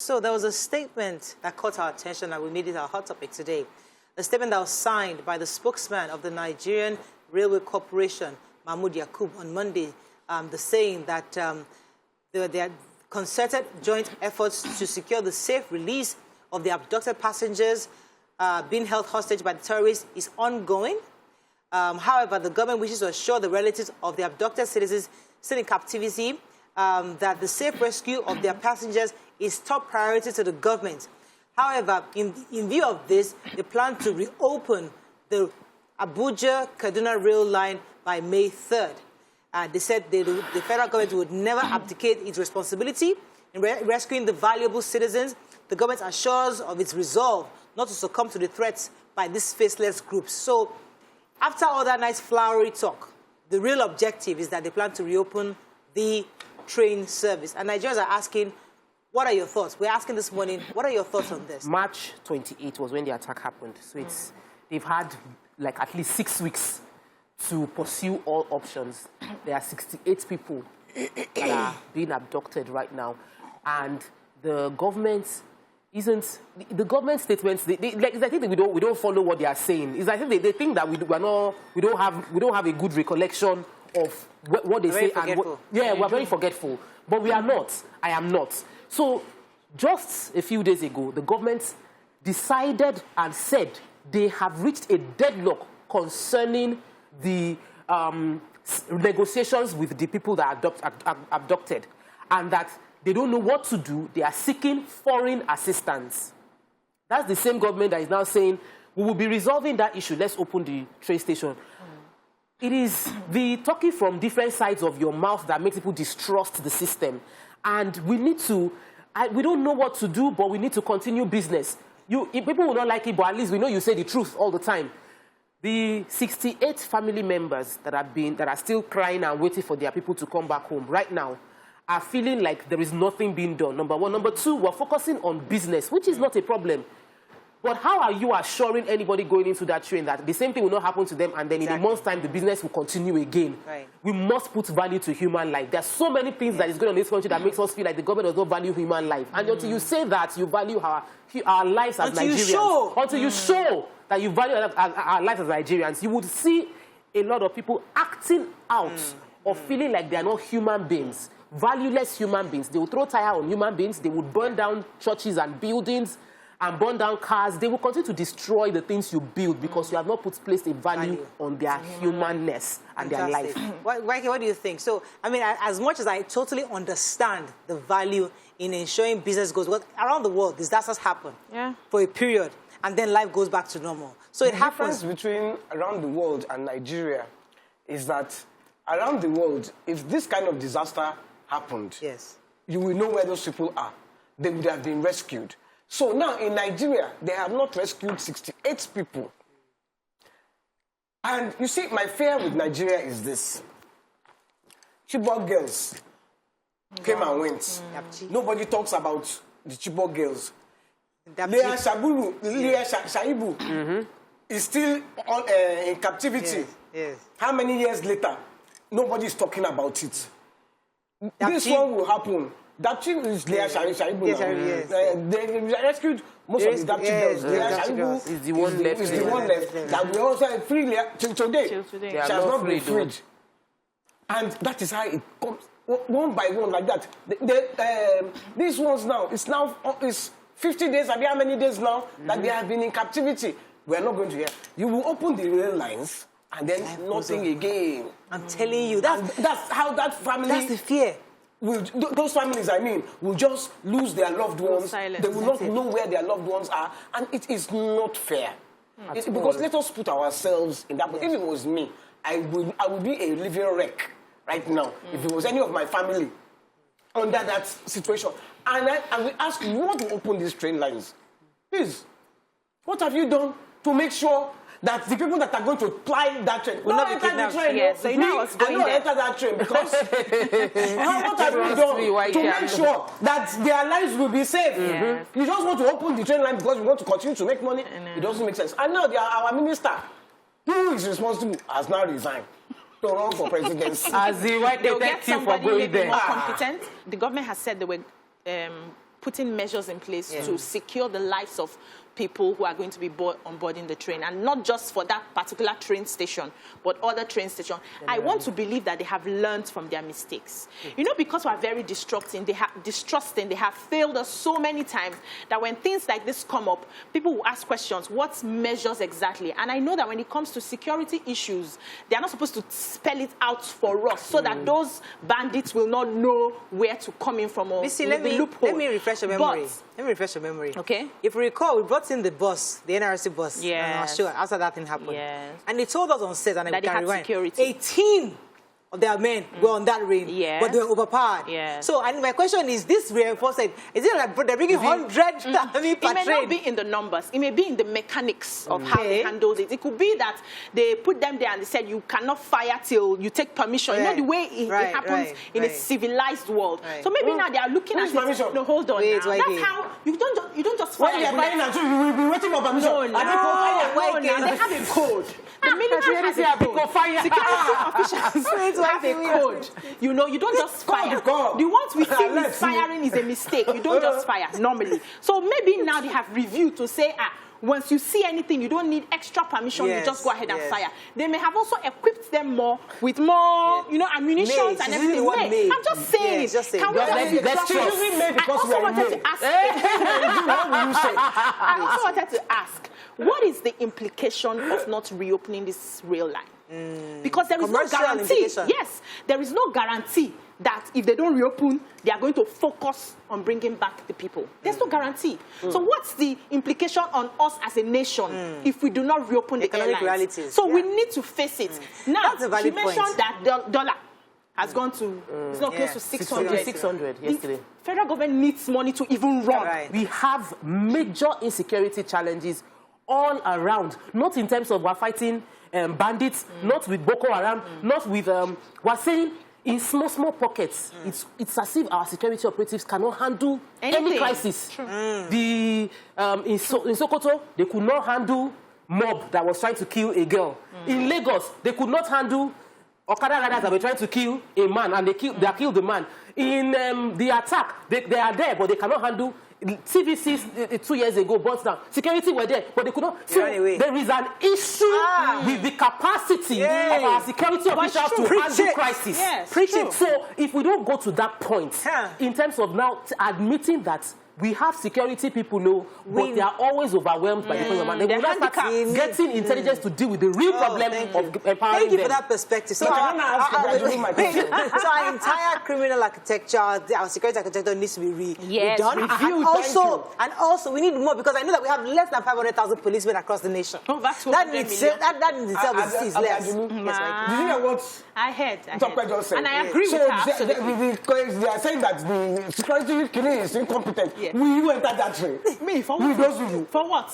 So there was a statement that caught our attention and we made it our hot topic today. A statement that was signed by the spokesman of the Nigerian Railway Corporation, Mahmood Yakub, on Monday, saying that their concerted joint efforts to secure the safe release of the abducted passengers being held hostage by the terrorists is ongoing. However, the government wishes to assure the relatives of the abducted citizens still in captivity that the safe rescue of their passengers is top priority to the government. However, in view of this, they plan to reopen the Abuja-Kaduna rail line by May 3rd. They said the federal government would never abdicate its responsibility in rescuing the valuable citizens. The government assures of its resolve not to succumb to the threats by these faceless groups. So, after all that nice flowery talk, the real objective is that they plan to reopen the train service. And Nigerians are asking, what are your thoughts? We're asking this morning, what are your thoughts on this? March 28 was when the attack happened. So they've had like at least 6 weeks to pursue all options. There are 68 people that are being abducted right now. And the government isn't, the government statements, I think that we don't follow what they are saying. I think they think that we don't have a good recollection of what they say. And we're very forgetful. But we are not. I am not. So just a few days ago, the government decided and said they have reached a deadlock concerning the negotiations with the people that are abducted, and that they don't know what to do. They are seeking foreign assistance. That's the same government that is now saying, we will be resolving that issue. Let's open the train station. It is the talking from different sides of your mouth that makes people distrust the system. And we need to, we don't know what to do, but we need to continue business. People will not like it, but at least we know you say the truth all the time. The 68 family members that are still crying and waiting for their people to come back home right now are feeling like there is nothing being done, number one. Number two, we're focusing on business, which is not a problem. But how are you assuring anybody going into that train that the same thing will not happen to them, and then in a month's time, the business will continue again? Right. We must put value to human life. There are so many things that is going on in this country that makes us feel like the government does not value human life. And until you say that, you value our lives as Nigerians. Until you show that you value our lives as Nigerians, you would see a lot of people acting out of feeling like they are not human beings, valueless human beings. They will throw tire on human beings. They would burn down churches and buildings and burn down cars. They will continue to destroy the things you build because you have not placed a value on their humanness and their life. What do you think? So, I mean, as much as I totally understand the value in ensuring business goes well, around the world, disasters happen for a period, and then life goes back to normal. So it happens. The difference between around the world and Nigeria is that around the world, if this kind of disaster happened, you will know where those people are. They would have been rescued. So now in Nigeria, they have not rescued 68 people. And you see, my fear with Nigeria is this. Chibok girls came and went. Nobody talks about the Chibok girls. Leah Shaibu is still in captivity. How many years later? Nobody is talking about it. This one will happen. Dapchi is Leah Shaibu now. They rescued most of the Dapchi girls. Leah Shaibu is the one left. Is the one left. That we also free Leah till today. She has not been freed. And that is how it comes, one by one like that. These ones now, it's 50 days, how many days now that they have been in captivity. We are not going to hear. You will open the rail lines and then nothing again. I'm telling you, that's how that family... That's the fear. Those families, will just lose their loved ones. They will not know where their loved ones are. And it is not fair. Because let us put ourselves in that. But if it was me, I would be a living wreck right now. If it was any of my family under that situation. And I will ask you, you want to open these train lines? Please, what have you done to make sure that the people that are going to fly that train will not enter the train? Yes, so now it's going to enter that train because what have you done to make sure that their lives will be safe? You just want to open the train line because you want to continue to make money? It doesn't make sense. And now our minister, who is responsible, has now resigned to run for presidency. As the white detective for going there. More competent. The government has said they were putting measures in place to secure the lives of people who are going to be onboarding the train, and not just for that particular train station, but other train stations. I want to believe that they have learned from their mistakes. You know, because we are very distrusting, they have failed us so many times that when things like this come up, people will ask questions, what measures exactly? And I know that when it comes to security issues, they are not supposed to spell it out for us so that those bandits will not know where to come in from, or let me refresh your memory. Okay. If you recall, we brought in the bus, the NRC bus. Yes. And I was sure after that thing happened. Yes. And they told us on set, and that they had security. 18 of their men were on that train, but they were overpowered. Yes. So, and my question is, this reinforcement, is it like they're bringing 100 army per It may train? not be in the numbers. It may be in the mechanics of how they handled it. It could be that they put them there and they said, you cannot fire till you take permission. You know the way it happens in a civilized world. So maybe now they are looking at it. No, hold on now. That's how, you don't just fire. When they're firing at you, you will be waiting for permission. No, they have a code. The military has a code. Security officials have a code. You know, you don't just fire. The ones we see is firing is a mistake. You don't just fire normally. So maybe now they have reviewed to say, once you see anything, you don't need extra permission, you just go ahead and fire. They may have also equipped them more with more, you know, ammunition and everything. I'm just saying it. Can we I also wanted to ask. I also wanted to ask, what is the implication of not reopening this rail line? Because there is no guarantee. Yes, there is no guarantee that if they don't reopen, they are going to focus on bringing back the people. There's no guarantee. So what's the implication on us as a nation if we do not reopen the airlines? Realities. So we need to face it. Now, that's a valid she mentioned that dollar has gone to, it's not close to 600. 600 yesterday. The federal government needs money to even run. We have major insecurity challenges all around, not in terms of we're fighting bandits, not with Boko Haram, not with, we're saying in small pockets, it's as if our security operatives cannot handle any crisis. In Sokoto, they could not handle mob that was trying to kill a girl. In Lagos, they could not handle Okada riders that were trying to kill a man, and they killed the man. In the attack, they are there, but they cannot handle. TVC 2 years ago burnt down. Security were there, but they could not. So there is an issue with the capacity of our security officials to handle crisis. So if we don't go to that point, in terms of now admitting that we have security people, but they are always overwhelmed by the problem. They will not start getting intelligence to deal with the real problem of empowering them. Thank you for that perspective. So our entire criminal architecture, our security architecture needs to be redone. And also, we need more, because I know that we have less than 500,000 policemen across the nation. That in itself is less. Did you hear what I heard. just said? And I agree with her. Because they are saying that the security is incompetent. We enter that train. Me, for what? We those people. For what?